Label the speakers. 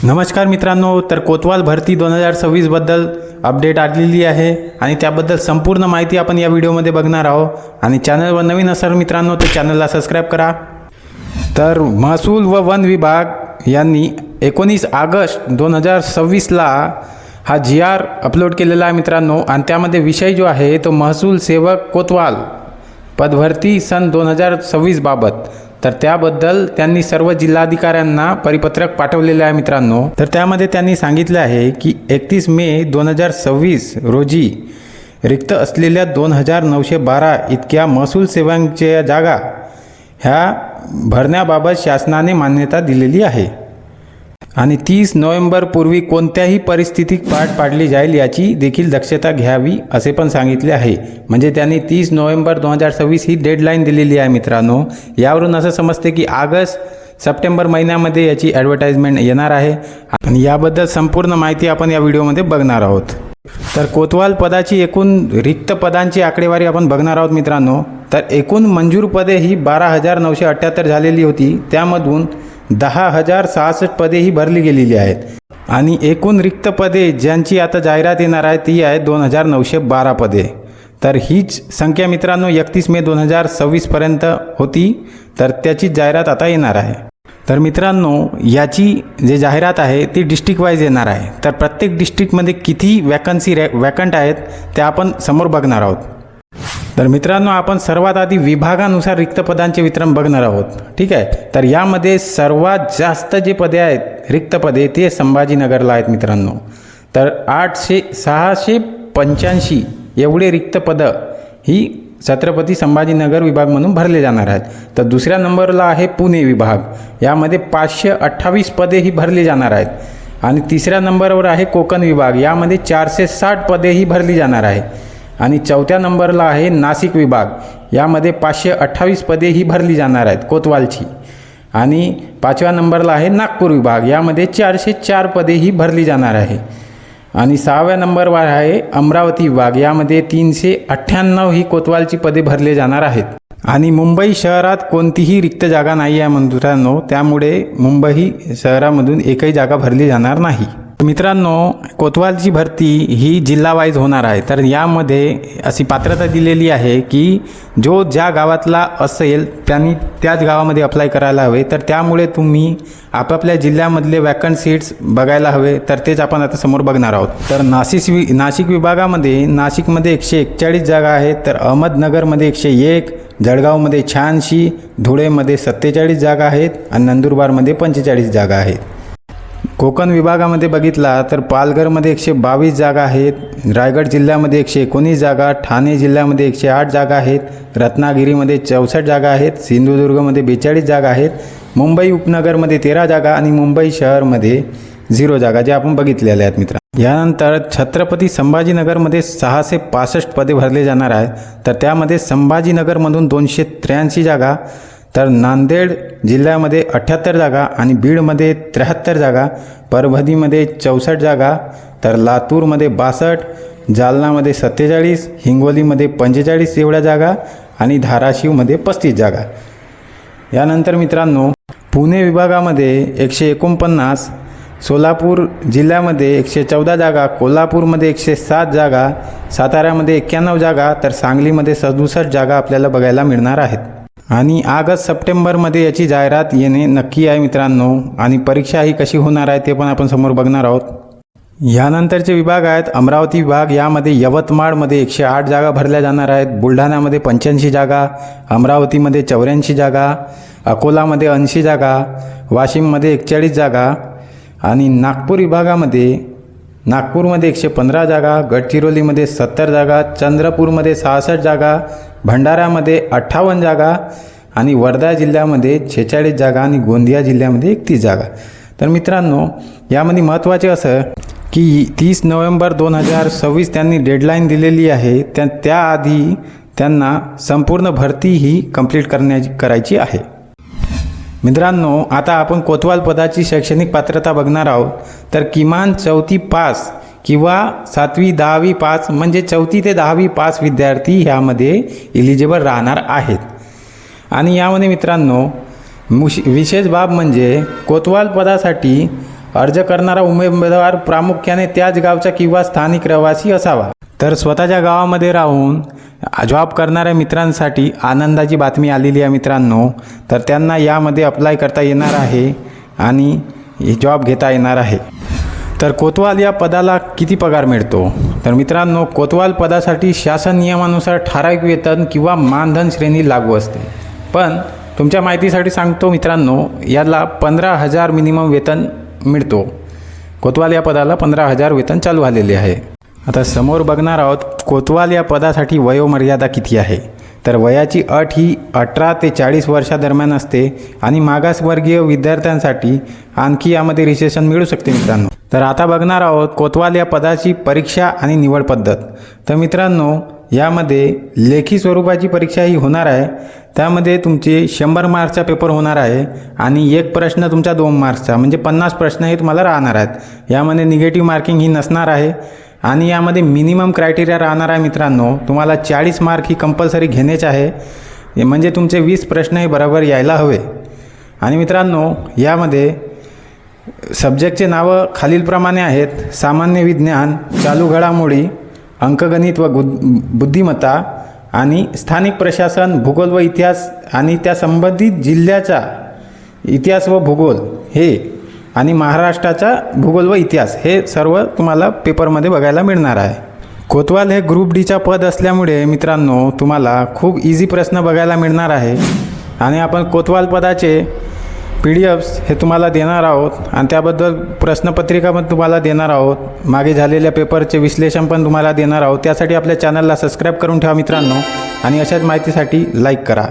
Speaker 1: नमस्कार मित्रांनो, तर कोतवाल भरती 2026 बद्दल अपडेट आलेली आहे आणि त्याबद्दल संपूर्ण माहिती आपण या व्हिडिओमध्ये बघणार आहोत। आणि चॅनलवर नवीन असाल मित्रांनो तर चॅनलला सबस्क्राईब करा। तर महसूल व वन विभाग यांनी 19 ऑगस्ट 2026ला हा GR अपलोड केलेला आहे मित्रांनो। आणि त्यामध्ये विषय जो आहे तो महसूल सेवक कोतवाल पदभरती सन 2026 बाबत, तर त्याबद्दल त्यांनी सर्व जिल्हाधिकाऱ्यांना परिपत्रक पाठवलेले आहे मित्रांनो। तर त्यामध्ये त्यांनी सांगितले आहे की 31 मे 2026 रोजी रिक्त असलेल्या 2912 इतक्या महसूल सेवांच्या जागा ह्या भरण्याबाबत शासनाने मान्यता दिलेली आहे आणि 30 नोव्हेंबर पूर्वी कोणत्याही परिस्थितीत पार पाडली जाईल याची देखील दक्षता घ्यावी असे पण सांगितले आहे। म्हणजे त्यांनी 30 नोव्हेंबर 2026 ही डेडलाईन दिलेली आहे मित्रांनो। यावरून असं समजते की ऑगस्ट सप्टेंबर महिन्यामध्ये याची ॲडव्हर्टाइजमेंट येणार आहे आणि याबद्दल संपूर्ण माहिती आपण या व्हिडिओमध्ये बघणार आहोत। तर कोतवाल पदाची एकूण रिक्त पदांची आकडेवारी आपण बघणार आहोत मित्रांनो। तर एकूण मंजूर पदे ही 12,978 झालेली होती, त्यामधून 10,066 पदे ही भरली गेलेली आहेत आणि एकूण रिक्त पदे ज्यांची आता जाहिरात येणार आहे ती आहे 2,912 पदे। तर हीच संख्या मित्रांनो 31 मे 2026 पर्यंत होती, तर त्याची जाहिरात आता येणार आहे। तर मित्रांनो याची जे जाहिरात आहे ती डिस्ट्रिक्ट वाईज येणार आहे। तर प्रत्येक डिस्ट्रिक्टमध्ये किती वॅकंट आहेत ते आपण समोर बघणार आहोत। तर मित्रांनो आपण सर्वात आधी विभागानुसार रिक्त पदांचे वितरण बघणार आहोत, ठीक आहे। तर यामध्ये सर्वात जास्त जे पदे आहेत रिक्त पदे ते संभाजीनगरला आहेत मित्रांनो। तर 685 एवढे रिक्त पदं ही छत्रपती संभाजीनगर विभाग म्हणून भरले जाणार आहेत। तर दुसऱ्या नंबरला आहे पुणे विभाग, यामध्ये 528 पदे ही भरली जाणार आहेत आणि तिसऱ्या नंबरवर आहे कोकण विभाग, यामध्ये 460 पदे ही भरली जाणार आहे आणि चौथ्या नंबरला आहे नाशिक विभाग, यामध्ये 528 पदे ही भरली जाणार आहेत कोतवालची आणि पाचव्या नंबरला आहे नागपूर विभाग, यामध्ये 404 पदे ही भरली जाणार आहे आणि सहाव्या नंबरवर आहे अमरावती विभाग, यामध्ये 398 ही कोतवालची पदे भरले जाणार आहेत आणि मुंबई शहरात कोणतीही रिक्त जागा नाही आहे मित्रांनो, त्यामुळे मुंबई शहरामधून एकही जागा भरली जाणार नाही। मित्रांनो कोतवालची भरती ही जिल्हा वाईज होणार आहे। तर यामध्ये अशी पात्रता दिलेली आहे की जो ज्या गावातला असेल त्यांनी त्याच गावामध्ये अप्लाय करायला हवे। तर त्यामुळे तुम्ही आपापल्या जिल्ह्यामधले वॅकंट सीट्स बघायला हवे, तर तेच आपण आता समोर बघणार आहोत। तर नाशिक विभागामध्ये नाशिकमध्ये 141 जागा आहेत, तर अहमदनगरमध्ये 101, जळगावमध्ये 86, धुळेमध्ये 47 जागा आहेत आणि नंदुरबारमध्ये 45 जागा आहेत। कोकण विभागामध्ये बघितला तर पालघरमध्ये 122 जागा आहेत, रायगड जिल्ह्यामध्ये 119 जागा, ठाणे जिल्ह्यामध्ये 108 जागा आहेत, रत्नागिरीमध्ये 64 जागा आहेत, सिंधुदुर्गमध्ये 42 जागा आहेत, मुंबई उपनगरमध्ये 13 जागा आणि मुंबई शहरमध्ये 0 जागा जे आपण बघितलेल्या आहेत मित्रांनो। यानंतर छत्रपती संभाजीनगरमध्ये 665 पदे भरले जाणार आहेत। तर त्यामध्ये संभाजीनगरमधून 283 जागा, तर नांदेड जिल्ह्यामध्ये 78 जागा आणि बीडमध्ये 73 जागा, परभणीमध्ये 64 जागा, तर लातूरमध्ये 62, जालनामध्ये 47, हिंगोलीमध्ये 45 एवढ्या जागा आणि धाराशिवमध्ये 35 जागा। यानंतर मित्रांनो पुणे विभागामध्ये 149, सोलापूर जिल्ह्यामध्ये 114 जागा, कोल्हापूरमध्ये 107 जागा, साताऱ्यामध्ये 91 जागा, तर सांगलीमध्ये 67 जागा आपल्याला बघायला मिळणार आहेत आणि ऑगस्ट सप्टेंबरमध्ये याची जाहिरात येणे नक्की आहे मित्रांनो। आणि परीक्षा ही कशी होणार आहे ते पण आपण समोर बघणार आहोत। यानंतरचे विभाग आहेत अमरावती विभाग, यामध्ये यवतमाळमध्ये 108 जागा भरल्या जाणार आहेत, बुलढाण्यामध्ये 85 जागा, अमरावतीमध्ये 84 जागा, अकोलामध्ये 80 जागा, वाशिममध्ये 41 जागा आणि नागपूर विभागामध्ये नागपूरमध्ये 115 जागा, गडचिरोलीमध्ये 70 जागा, चंद्रपूरमध्ये 66 जागा, भंडाऱ्यामध्ये 58 जागा आणि वर्धा जिल्ह्यामध्ये 46 जागा आणि गोंदिया जिल्ह्यामध्ये 31 जागा। तर मित्रांनो यामध्ये महत्त्वाचे असं की 30 नोव्हेंबर 2026 त्यांनी डेडलाईन दिलेली आहे, त्याआधी त्यांना संपूर्ण भरती ही कंप्लीट करायची आहे। मित्रांनो आता आपण कोतवाल पदाची शैक्षणिक पात्रता बघणार आहोत। तर किमान 4थी पास किंवा 7वी 10वी पास म्हणजे 4थी ते 10वी पास विद्यार्थी ह्यामध्ये इलिजिबल राहणार आहेत। आणि यामध्ये मित्रांनो विशेष बाब म्हणजे कोतवाल पदासाठी अर्ज करणारा उमेदवार प्रामुख्याने त्याच गावचा किंवा स्थानिक रहिवासी असावा. तर स्वतःच्या गावामध्ये राहून जॉब करणाऱ्या मित्रांसाठी आनंदाची बातमी आलेली आहे मित्रांनो. तर त्यांना यामध्ये अप्लाय करता येणार आहे आणि जॉब घेता येणार आहे. तर कोतवाल या पदाला किती पगार मिळतो? तर मित्रांनो, कोतवाल पदासाठी शासन नियमानुसार ठराविक वेतन किंवा मानधन श्रेणी लागू असते. पण तुमच्या माहितीसाठी सांगतो मित्रांनो, याला 15,000 मिनिमम वेतन मिळतो. कोतवाल या पदाला 15,000 वेतन चालू आलेले आहे. आता समोर बघणार आहोत कोतवाल या पदासाठी वयोमर्यादा किती आहे. तर वयाची अट ही 18 ते 40 वर्षादरम्यान असते आणि मागासवर्गीय विद्यार्थ्यांसाठी आणखी यामध्ये रिसेशन मिळू शकते मित्रांनो. तर आता बघणार आहोत कोतवाल या पदाची परीक्षा आणि निवड पद्धत. तर मित्रांनो, यामध्ये लेखी स्वरूपाची परीक्षा ही होणार आहे. त्यामध्ये तुमचे 100 मार्क्सचा पेपर होणार आहे आणि एक प्रश्न तुमचा 2 मार्क्सचा, म्हणजे 50 प्रश्न हे तुम्हाला राहणार आहेत. यामध्ये निगेटिव्ह मार्किंग ही नसणार आहे आणि यामध्ये मिनिमम क्रायटेरिया राहणार आहे मित्रांनो. तुम्हाला 40 मार्क ही कंपल्सरी घेणेच आहे, म्हणजे तुमचे 20 प्रश्न हे बरोबर यायला हवे. आणि मित्रांनो, यामध्ये सब्जेक्टचे नावं खालीलप्रमाणे आहेत: सामान्य विज्ञान, चालू घडामोडी, अंकगणित व बुद्धिमत्ता आणि स्थानिक प्रशासन, भूगोल व इतिहास आणि त्या संबंधित जिल्ह्याचा इतिहास व भूगोल हे आणि महाराष्ट्राचा भूगोल व इतिहास हे सर्व तुम्हाला पेपरमध्ये बघायला मिळणार आहे. कोतवाल हे ग्रुप डीचा पद असल्यामुळे मित्रांनो तुम्हाला खूप इझी प्रश्न बघायला मिळणार आहे आणि आपण कोतवाल पदाचे PDFs हे तुम्हाला देणार आहोत आणि त्याबद्दल प्रश्नपत्रिका पण तुम्हाला देणार आहोत. मागे झालेल्या पेपरचे विश्लेषण पण तुम्हाला देणार आहोत. त्यासाठी आपल्या चॅनलला सबस्क्राईब करून ठेवा मित्रांनो आणि अशाच माहितीसाठी लाईक करा.